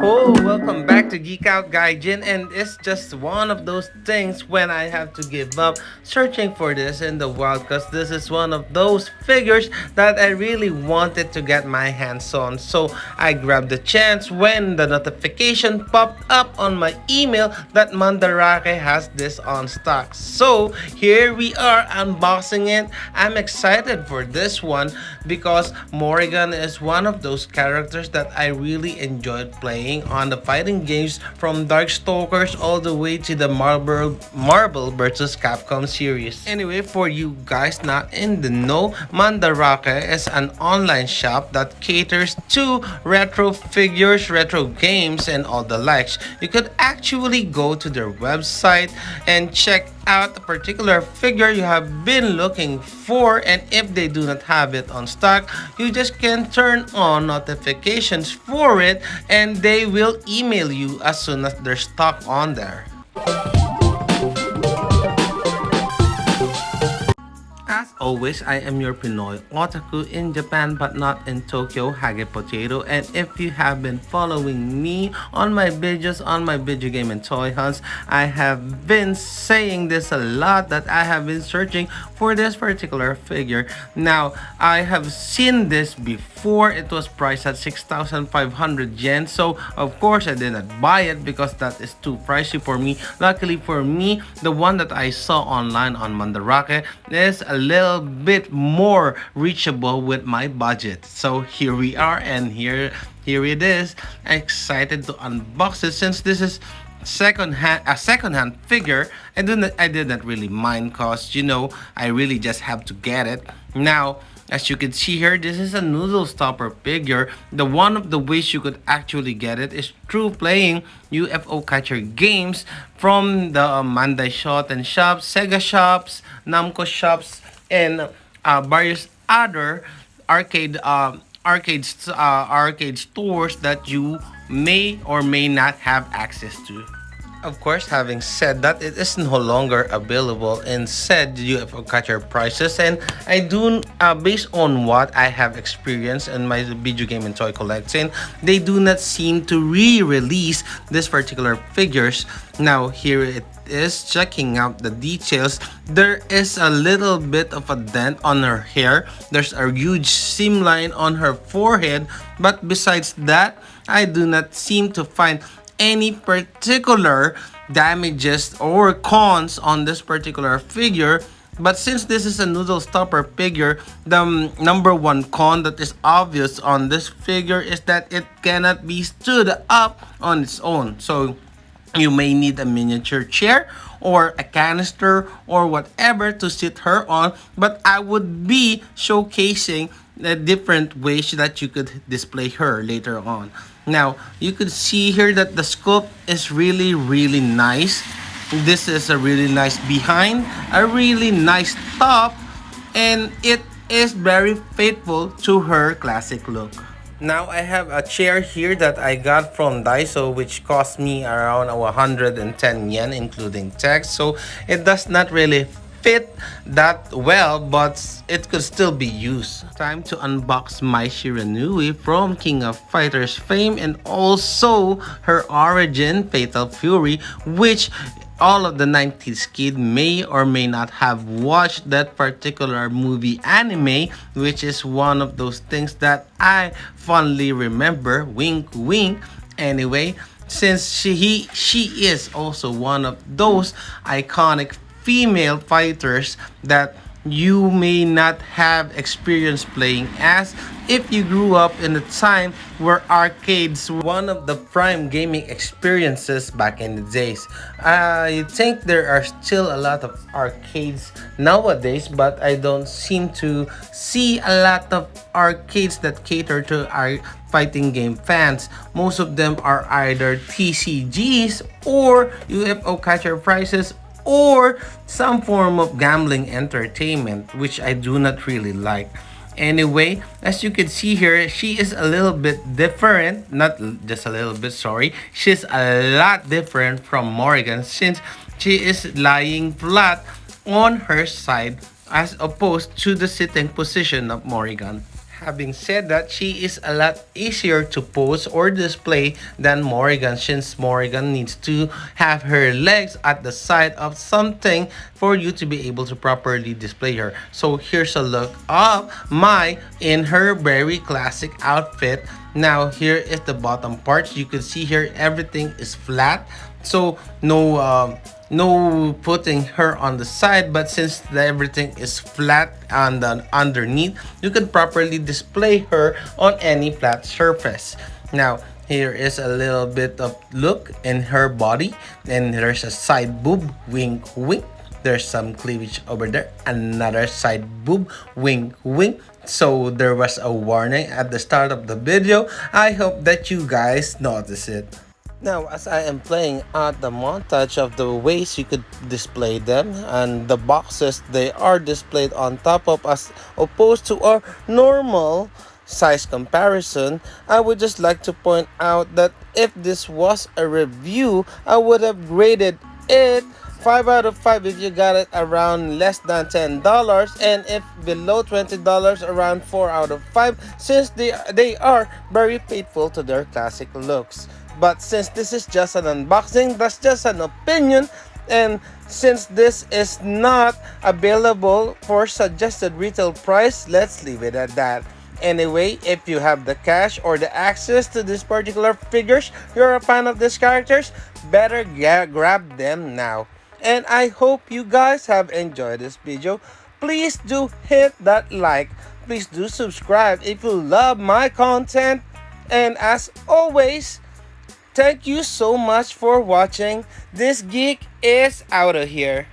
Oh, welcome back to Geek Out Gaijin, and it's just one of those things when I have to give up searching for this in the wild because this is one of those figures that I really wanted to get my hands on. So I grabbed the chance when the notification popped up on my email that Mandarake has this on stock. So here we are unboxing it. I'm excited for this one because Morrigan is one of those characters that I really enjoyed playing on the fighting games from Darkstalkers all the way to the Marvel vs. Capcom series. Anyway, for you guys not in the know, Mandarake is an online shop that caters to retro figures, retro games, and all the likes. You could actually go to their website and check out a particular figure you have been looking for, and if they do not have it on stock, you just can turn on notifications for it and they will email you as soon as there's stock on there. As always, I am your Pinoy otaku in Japan but not in Tokyo, Hage Potato. And if you have been following me on my videos on my video game and toy hunts, I have been saying this a lot that I have been searching for this particular figure. Now, I have seen this before. It was priced at 6,500 yen. So, of course, I did not buy it because that is too pricey for me. Luckily for me, the one that I saw online on Mandarake is a little bit more reachable with my budget. So here we are, and here it is. Excited to unbox it since this is second hand figure. I did not really mind cost, I really just have to get it. Now, as you can see here, this is a noodle stopper figure. The one of the ways you could actually get it is through playing UFO catcher games from the Mandai Shoten shops, Sega shops, Namco shops, and various other arcade stores that you may or may not have access to. Of course, having said that, it is no longer available in said UFO catcher prices, and I do, based on what I have experienced in my video game and toy collecting, they do not seem to re-release this particular figures. Now, here it is, checking out the details. There is a little bit of a dent on her hair. There's a huge seam line on her forehead, but besides that, I do not seem to find any particular damages or cons on this particular figure. But since this is a noodle stopper figure, the number one con that is obvious on this figure is that it cannot be stood up on its own. So you may need a miniature chair or a canister or whatever to sit her on, but I would be showcasing the different ways that you could display her later on. Now, you could see here that the sculpt is really nice. This is a really nice behind, a really nice top, and it is very faithful to her classic look. Now, I have a chair here that I got from Daiso, which cost me around 110 yen including tax. So it does not really fit that well, but it could still be used. Time to unbox Mai Shiranui from King of Fighters fame, and also her origin, Fatal Fury, which all of the 90s kid may or may not have watched that particular movie anime, which is one of those things that I fondly remember. Wink wink. Anyway, since she is also one of those iconic female fighters that you may not have experience playing as if you grew up in a time where arcades were one of the prime gaming experiences back in the days. I think there are still a lot of arcades nowadays, but I don't seem to see a lot of arcades that cater to our fighting game fans. Most of them are either TCGs or UFO catcher prizes or some form of gambling entertainment, which I do not really like. Anyway, as you can see here, she is a little bit different, not just a little bit, sorry. She's a lot different from Morrigan since she is lying flat on her side as opposed to the sitting position of Morrigan. Having said that, she is a lot easier to pose or display than Morrigan, since Morrigan needs to have her legs at the side of something for you to be able to properly display her. So here's a look of Mai in her very classic outfit. Now here is the bottom part. You can see here everything is flat, so no putting her on the side, but since everything is flat and underneath, you can properly display her on any flat surface. Now here is a little bit of look in her body, and there's a side boob, wink wink. There's some cleavage over there, another side boob, wink wink. So there was a warning at the start of the video. I hope that you guys notice it. Now, as I am playing out the montage of the ways you could display them and the boxes they are displayed on top of, as opposed to our normal size comparison, I would just like to point out that if this was a review, I would have graded it 5 out of 5 if you got it around less than $10, and if below $20, around 4 out of 5, since they are very faithful to their classic looks. But since this is just an unboxing, that's just an opinion, and since this is not available for suggested retail price, let's leave it at that. Anyway, if you have the cash or the access to these particular figures, you're a fan of these characters, better grab them now. And I hope you guys have enjoyed this video. Please do hit that like. Please do subscribe if you love my content. And as always, thank you so much for watching. This geek is out of here.